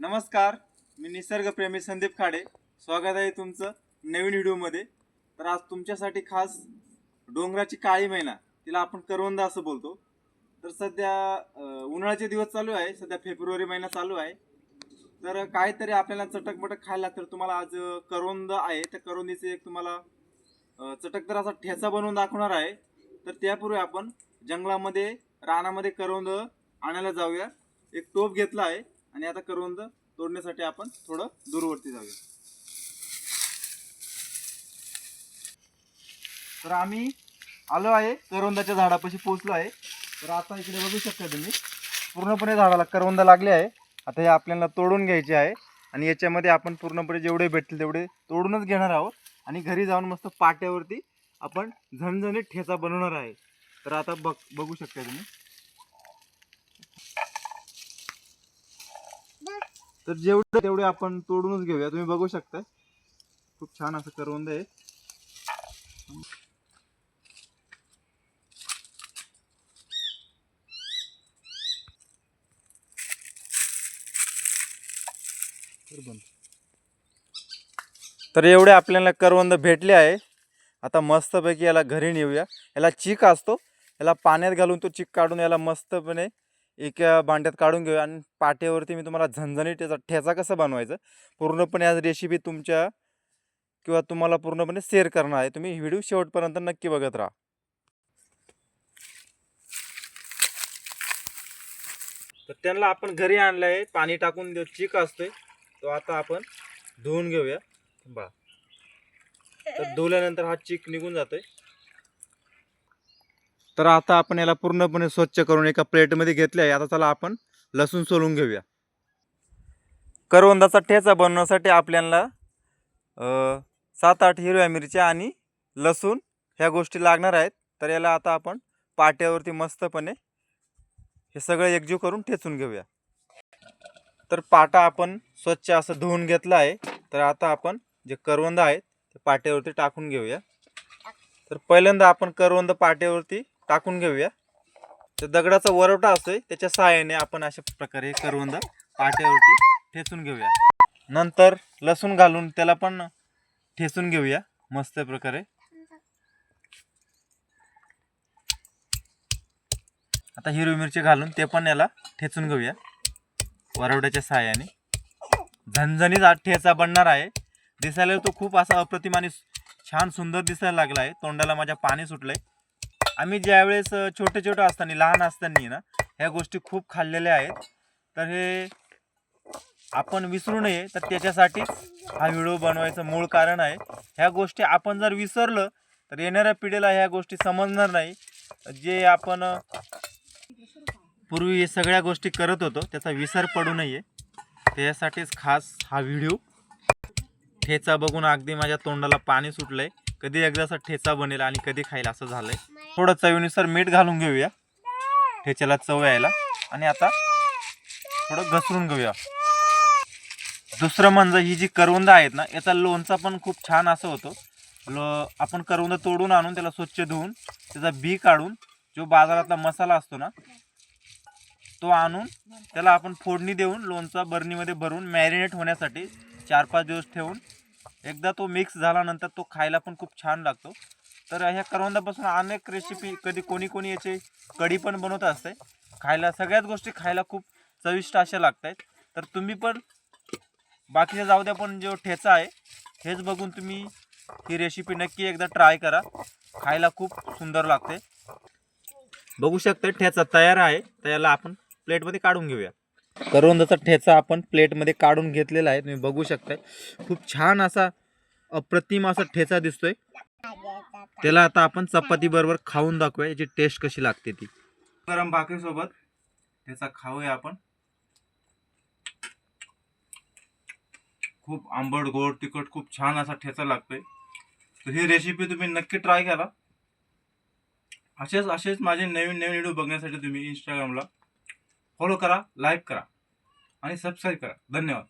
नमस्कार, मी निसर्गप्रेमी संदीप खाडे. स्वागत आहे तुमचं नवीन व्हिडिओमध्ये. तर आज तुमच्यासाठी खास डोंगराची काळी मैना, तिला आपण करवंद असं बोलतो. तर सध्या उन्हाळ्याचे दिवस चालू आहे, सध्या फेब्रुवारी महिना चालू आहे. तर काहीतरी आपल्याला चटकमटक खायला, तर तुम्हाला आज करवंद आहे, त्या करवंदीचे एक तुम्हाला चटकदार असा ठेचा बनवून दाखवणार आहे. तर त्यापूर्वी आपण जंगलामध्ये रानामध्ये करवंद आणायला जाऊया. एक टोप घेतला आहे आणि आता करवंद तोडण्यासाठी आपण थोडं दूरवरती जाऊया. तर आम्ही आलो आहे, करवंदाच्या झाडापाशी पोहोचलो आहे. तर आता इकडे बघू शकता तुम्ही, पूर्णपणे झाडाला करवंद लागले आहे. आता हे आपल्याला तोडून घ्यायचे आहे आणि याच्यामध्ये आपण पूर्णपणे जेवढे भेटतील तेवढे तोडूनच घेणार आहोत आणि घरी जाऊन मस्त पाट्यावरती आपण झणझणीत ठेचा बनवणार आहे. तर आता बघू शकता तुम्ही. तर जेवढे तेवढे आपण तोडूनच घेऊया. तुम्ही बघू शकता, खूप छान असं करवंद आहे. तर एवढे आपल्याला करवंद भेटले आहे. आता मस्तपैकी याला घरी नेऊया. याला चीक असतो, याला पाण्यात घालून तो चीक काढून याला मस्तपणे एका भांड्यात काढून घेऊया आणि पाट्यावरती मी तुम्हाला झणझणीत त्याचा ठेचा कसं बनवायचं पूर्णपणे आज रेसिपी तुमच्या किंवा तुम्हाला पूर्णपणे शेअर करणार आहे. तुम्ही व्हिडिओ शेवटपर्यंत नक्की बघत राहा. तर त्यांना आपण घरी आणलं आहे, पाणी टाकून जो चीक असतोय तो आता आपण धुवून घेऊया. बा तर धुवल्यानंतर हा चीक निघून जातोय. तर आता आपण याला पूर्णपणे स्वच्छ करून एका प्लेटमध्ये घेतले आहे. आता चला आपण लसूण सोलून घेऊया. करवंदाचा ठेचा बनवण्यासाठी आपल्याला 7-8 हिरव्या मिरच्या आणि लसूण ह्या गोष्टी लागणार आहेत. तर याला आता आपण पाट्यावरती मस्तपणे हे सगळं एकजीव करून ठेचून घेऊया. तर पाटा आपण स्वच्छ असं धुवून घेतला आहे. तर आता आपण जे करवंद आहेत ते पाट्यावरती टाकून घेऊया. तर पहिल्यांदा आपण करवंद पाट्यावरती टाकून घेऊया. तर दगडाचा वरवटा असतोय त्याच्या सहाय्याने आपण अशा प्रकारे करवंद पाट्यावरती ठेचून घेऊया. नंतर लसूण घालून त्याला पण ठेचून घेऊया मस्त प्रकारे. आता हिरवी मिरची घालून ते पण याला ठेचून घेऊया वरवड्याच्या सहाय्याने. झणझणीत हा ठेचा बनणार आहे. दिसायला तो खूप असा अप्रतिम आणि छान सुंदर दिसायला लागला आहे. तोंडाला माझ्या पाणी सुटलंय. आम्ही ज्यावेळेस छोटे छोटे असताना लहान असताना ना ह्या गोष्टी खूप खाल्लेल्या आहेत. तर हे आपण विसरू नये, तर त्याच्यासाठी हा व्हिडिओ बनवायचं मूळ कारण आहे. ह्या गोष्टी आपण जर विसरलं तर येणाऱ्या पिढीला ह्या गोष्टी समजणार नाही. जे आपण पूर्वी सगळ्या गोष्टी करत होतो त्याचा विसर पडू नये, त्यासाठीच खास हा व्हिडिओ. ठेचा बघून अगदी माझ्या तोंडाला पाणी सुटलंय. कधी एकदाचा ठेचा बनेल आणि कधी खाईल असं झालंय. थोडं चवीनुसार मीठ घालून घेऊया ठेच्याला चव यायला आणि आता थोडं घसरून घेऊया. दुसरं म्हणजे ही जी करवंद आहेत ना याचा लोणचा पण खूप छान असं होतो. आपण करवंद तोडून आणून त्याला स्वच्छ धुवून त्याचा बी काढून जो बाजारातला मसाला असतो ना तो आणून त्याला आपण फोडणी देऊन लोणचा बरणीमध्ये भरून मॅरिनेट होण्यासाठी 4-5 दिवस ठेवून एकदा तो मिक्स झाल्यानंतर तो खायला पण खूप छान लागतो. तर ह्या करवंदापासून अनेक रेसिपी कधी कोणी याचे कढी पण बनवत असते. खायला सगळ्याच गोष्टी खायला खूप चविष्ट अशा लागत आहेत. तर तुम्ही पण बाकीच्या जाऊ द्या, पण जो ठेचा आहे हेच बघून तुम्ही ही रेसिपी नक्की एकदा ट्राय करा. खायला खूप सुंदर लागते. बघू शकता ठेचा तयार आहे. तर याला आपण प्लेटमध्ये काढून घेऊया. करवंदाचा ठेचा आपण प्लेटमध्ये काढून घेतलेला आहे. तुम्ही बघू शकता खूप छान असा अप्रतिम असा ठेचा दिसतोय. त्याला आता आपण चपाती बरोबर खाऊन दाखवूया याची टेस्ट कशी लागते ती. गरम भाकरी सोबत ठेचा खाऊया आपण. खूप आंबट गोड तिखट खूप छान असा ठेचा लागतोय. तर ही रेसिपी तुम्ही नक्की ट्राय करा. असेच माझे नवीन व्हिडिओ बघण्यासाठी तुम्ही इंस्टाग्रामला फॉलो करा, लाईक करा आणि सबस्क्राईब करा. धन्यवाद.